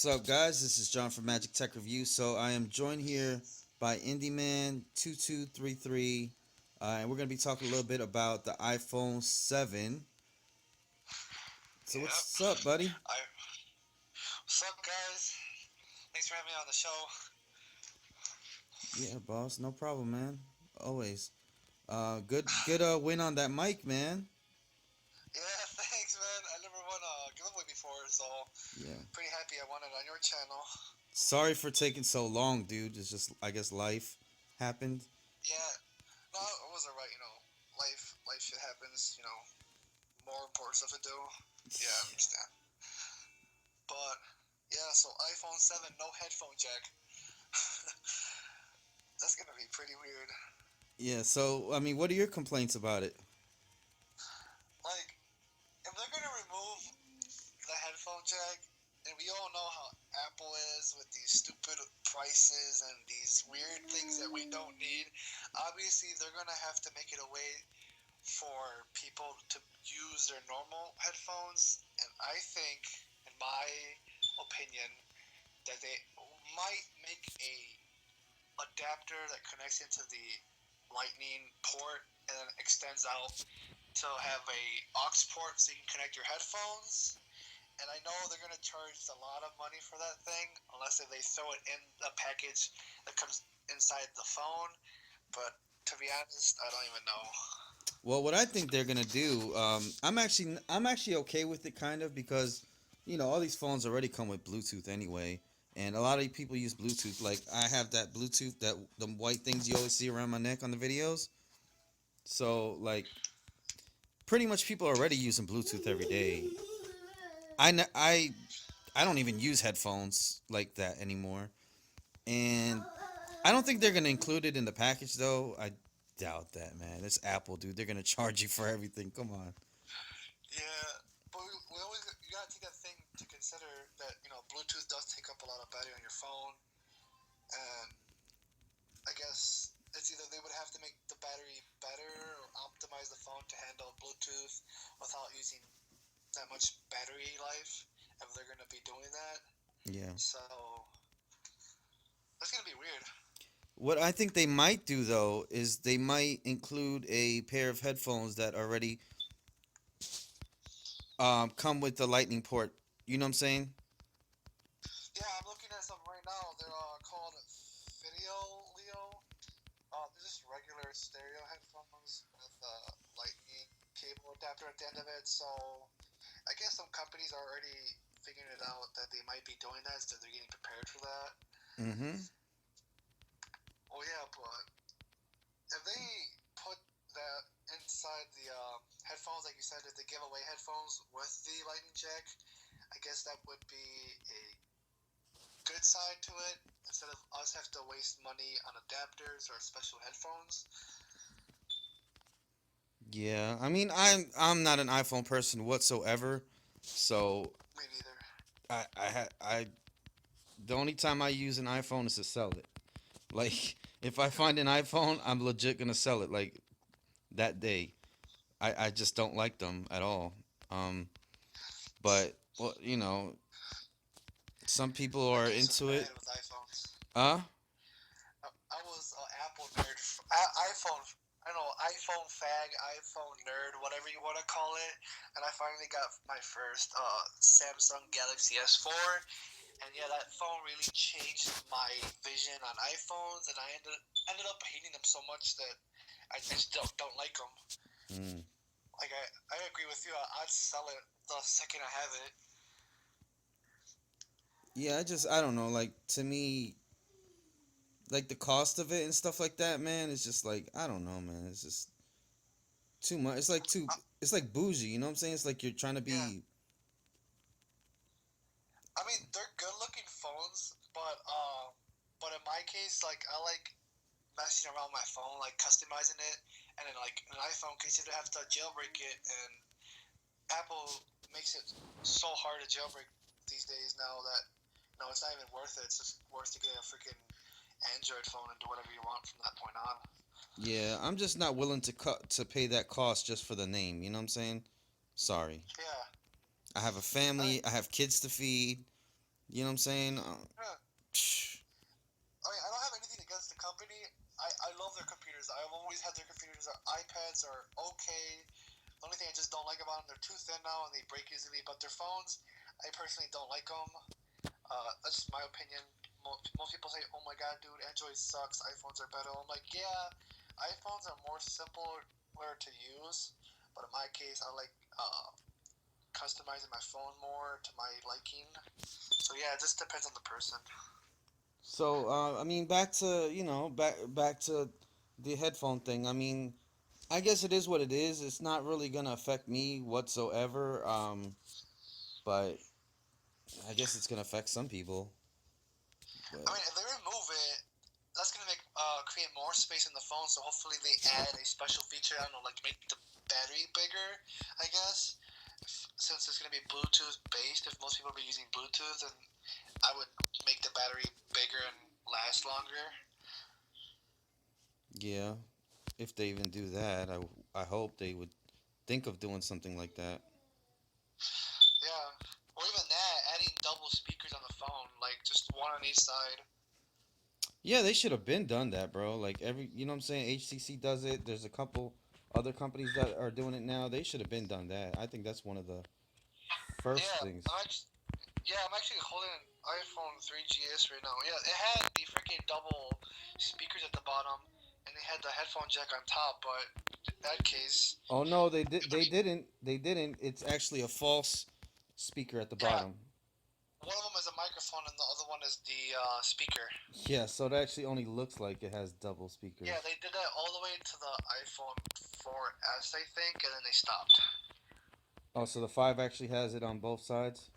What's up, guys? This is John from Magic Tech Review. So I am joined here by indiman2233, and we're gonna be talking a little bit about the iPhone 7. So Yep. what's up, buddy? What's up, guys? Thanks for having me on the show. Yeah, boss, no problem, man. Always. Good win on that mic, man. Yeah, thanks, man. I never won a giveaway before, so Yeah. pretty happy I won it on your channel. Sorry for taking so long, dude. It's just I guess life happened. Yeah, no, it was alright. Life shit happens. More important stuff to do. Yeah, I understand. But yeah, so iPhone 7, no headphone jack. That's gonna be pretty weird. Yeah. So I mean, what are your complaints about it? Like, if they're gonna remove the headphone jack, and we all know how Apple is with these stupid prices and these weird things that we don't need. Obviously, they're gonna have to make it a way for people to use their normal headphones, and I think, in my opinion, that they might make a adapter that connects into the lightning port and then extends out to have a aux port so you can connect your headphones. And I know they're gonna charge a lot of money for that thing, unless if they throw it in a package that comes inside the phone. But to be honest, I don't even know. Well, what I think they're gonna do, I'm actually okay with it, kind of, because all these phones already come with Bluetooth anyway, and a lot of people use Bluetooth. Like I have that Bluetooth, that the white things you always see around my neck on the videos. So like, pretty much people are already using Bluetooth every day. I don't even use headphones like that anymore, and I don't think they're gonna include it in the package though. I doubt that, man. It's Apple, dude. They're gonna charge you for everything. Come on. Yeah, but we always you gotta take that thing to consider that Bluetooth does take up a lot of battery on your phone, and I guess it's either they would have to make the battery better or optimize the phone to handle Bluetooth without using that much battery life if they're gonna be doing that. Yeah. So that's gonna be weird. What I think they might do though is they might include a pair of headphones that already come with the lightning port. You know what I'm saying? Yeah, I'm looking at some right now. They're called Video Leo. They're just regular stereo headphones with a lightning cable adapter at the end of it. So I guess some companies are already figuring it out that they might be doing that, so they're getting prepared for that. Mm-hmm. Oh yeah, but if they put that inside the headphones, like you said, if they give away headphones with the lightning jack, I guess that would be a good side to it. Instead of us have to waste money on adapters or special headphones. Yeah. I mean, I'm not an iPhone person whatsoever, so Me neither. I the only time I use an iPhone is to sell it. Like if I find an iPhone, I'm legit gonna sell it like that day. I just don't like them at all. Um, but well, some people My are days are into it. bad with iPhones. Uh, I was an Apple nerd. iPhone. I don't know, iPhone fag, iPhone nerd, whatever you want to call it. And I finally got my first Samsung Galaxy S4. And yeah, that phone really changed my vision on iPhones. And I ended up hating them so much that I just don't like them. mm, Like, I agree with you. I'd sell it the second I have it. yeah, I don't know. Like to me, like the cost of it and stuff like that, man. It's just like I don't know, man. It's just too much. It's like too. Uh, It's like bougie. You know what I'm saying? It's like you're trying to yeah. be. I mean, they're good looking phones, but in my case, like I like messing around with my phone, like customizing it, and then like an iPhone case, you have to jailbreak it, and Apple makes it so hard to jailbreak these days now that it's not even worth it. It's just worth to get a freaking Android phone and do whatever you want from that point on. Yeah, I'm just not willing to pay that cost just for the name. You know what I'm saying? Sorry. Yeah, I have a I family. I have kids to feed. You know what I'm saying? Yeah. Psh, I mean, I don't have anything against the company. I love their computers. I've always had their computers. Their iPads are okay. The only thing I just don't like about them, they're too thin now and they break easily. But their phones, I personally don't like them. That's just my opinion. Most people say, "Oh my God, dude, Android sucks. iPhones are better." I'm like, yeah, iPhones are more simpler to use. But in my case, I like customizing my phone more to my liking. So yeah, it just depends on the person. so I mean, back to the headphone thing. I mean, I guess it is what it is. It's not really gonna affect me whatsoever. But I guess it's gonna affect some people. I But mean, if they remove it, that's gonna make create more space in the phone. So hopefully they add a special feature. I don't know, like make the battery bigger. I guess since it's gonna be Bluetooth based, if most people be using Bluetooth, then I would make the battery bigger and last longer. yeah, if they even do that, I hope they would think of doing something like that. Yeah, or even that, adding double speakers on the phone, like just one on each side. Yeah, they should have been done that, bro. Like you know what I'm saying? HTC does it. There's a couple other companies that are doing it now. They should have been done that. I think that's one of the first Yeah, things. I'm actually holding an iPhone 3GS right now. Yeah, it had the freaking double speakers at the bottom, and they had the headphone jack on top. But in that case, Oh no, they did. They didn't. They didn't. It's actually a false speaker at the yeah, bottom. one of them is a microphone, and the other one is the speaker. Yeah, so it actually only looks like it has double Yeah, speakers. they did that all the way to the iPhone 4S, I think, and then they stopped. Oh, so the five actually has it on both sides.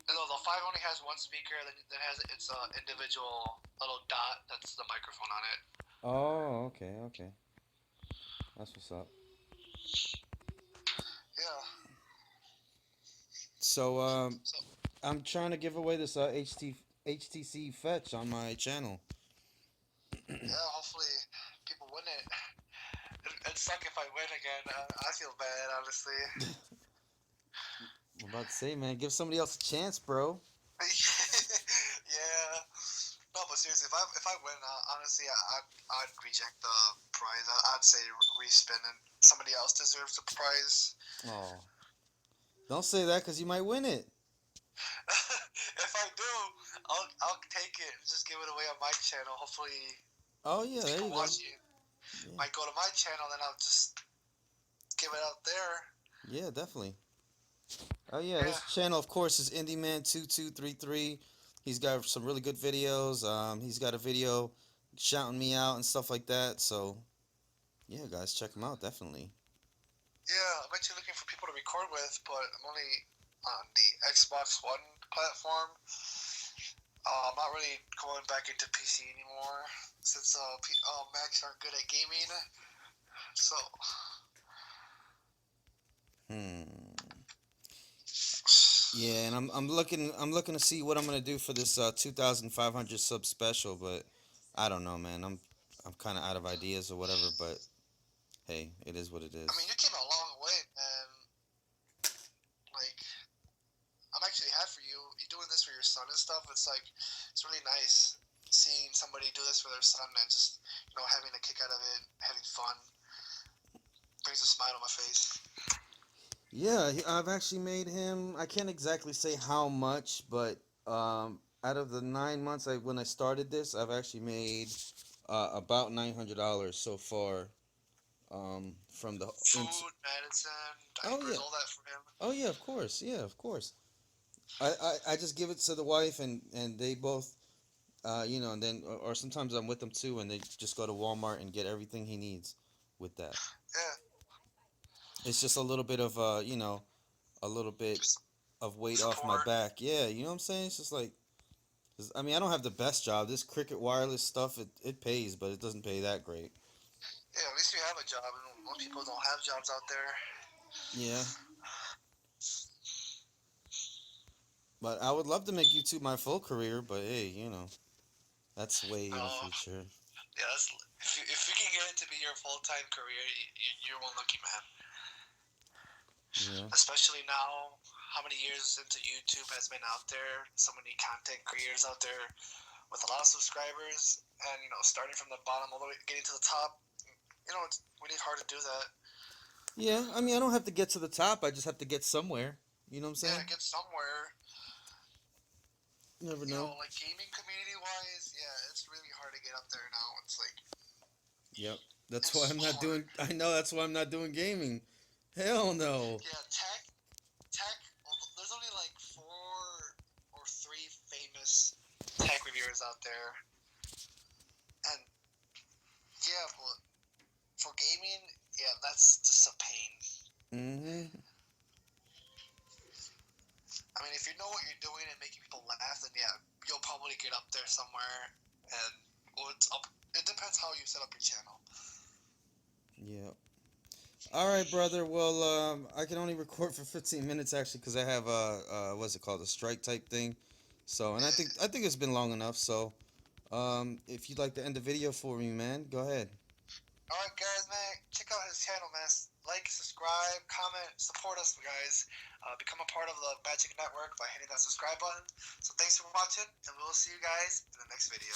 No, the 5 only has one speaker, then has its individual little dot that's the microphone on it. Oh, okay, okay. That's what's up. Yeah. So, So I'm trying to give away this HTC Fetch on my channel. yeah, hopefully people win it. It'd suck if I win again. I feel bad, honestly. I'm about to say, man, give somebody else a chance, bro. Yeah. No, but seriously, if I win, honestly, I'd reject the prize. I'd say respin, and somebody else deserves the prize. Oh, don't say that because you might win it. If I do, I'll take it and just give it away on my channel. Hopefully, Oh yeah, there people you go. watching Yeah, might go to my channel, then I'll just give it out there. yeah, definitely. Oh yeah, Yeah, his channel, of course, is indiman2233. He's got some really good videos. He's got a video shouting me out and stuff like that. So yeah, guys, check him out definitely. yeah. I'm actually looking for people to record with, but I'm only on the Xbox One platform. I'm not really going back into PC anymore since Macs aren't good at gaming. So Hmm. Yeah, and I'm looking to see what I'm gonna do for this 2,500 sub special, but I don't know, man. I'm kind of out of ideas or whatever. But hey, it is what it I mean, is. you came a long way, man. Like I'm actually happy for you. You doing this for your son and stuff. It's really nice seeing somebody do this for their son and just having a kick out of it, having fun. Brings a smile on my face. Yeah, I've actually made him. I can't exactly say how much, but out of the 9 months when I started this, I've actually made about $900 so far. From the Food, medicine, oh diapers, yeah, all that for him. oh yeah, of course, yeah, of course. I just give it to the wife and they both and then or sometimes I'm with them too and they just go to Walmart and get everything he needs with that. Yeah, It's just a little bit of a little bit just of weight off my support. back. Yeah, you know what I'm saying? It's just like, I mean, I don't have the best job. This Cricket Wireless stuff, it pays, but it doesn't pay that great. Yeah, at least you have a job, and most people don't have jobs out there. Yeah, but I would love to make YouTube my full career, but hey, that's way in the No, future. yeah, if you can get it to be your full time career, you're one lucky man. Yeah. Especially now, how many years into YouTube has been out there. So many content creators out there with a lot of subscribers, and starting from the bottom all the way getting to the top. It's really hard to do that. Yeah, I mean, I don't have to get to the top. I just have to get somewhere. You know what I'm Yeah, saying? get somewhere. You never know. Like gaming community wise, yeah, it's really hard to get up there now. It's like Yep. That's why it's I'm not hard. doing. I know that's why I'm not doing gaming. Hell no. Yeah, tech. Well, there's only like 4 or 3 famous tech reviewers out there, and yeah, but for gaming, yeah, that's just a pain. Mm-hmm. I mean, if you know what you're doing and making people laugh, then yeah, you'll probably get up there somewhere. And well, it's up. It depends how you set up your channel. Yeah. All right, brother. Well, I can only record for 15 minutes actually because I have what's it called, a strike type thing. So, and I think it's been long enough. So, if you'd like to end the video for me, man, go ahead. All right, guys, man, check out his channel, man. Like, subscribe, comment, support us, guys. Become a part of the Magic Network by hitting that subscribe button. So thanks for watching, and we'll see you guys in the next video.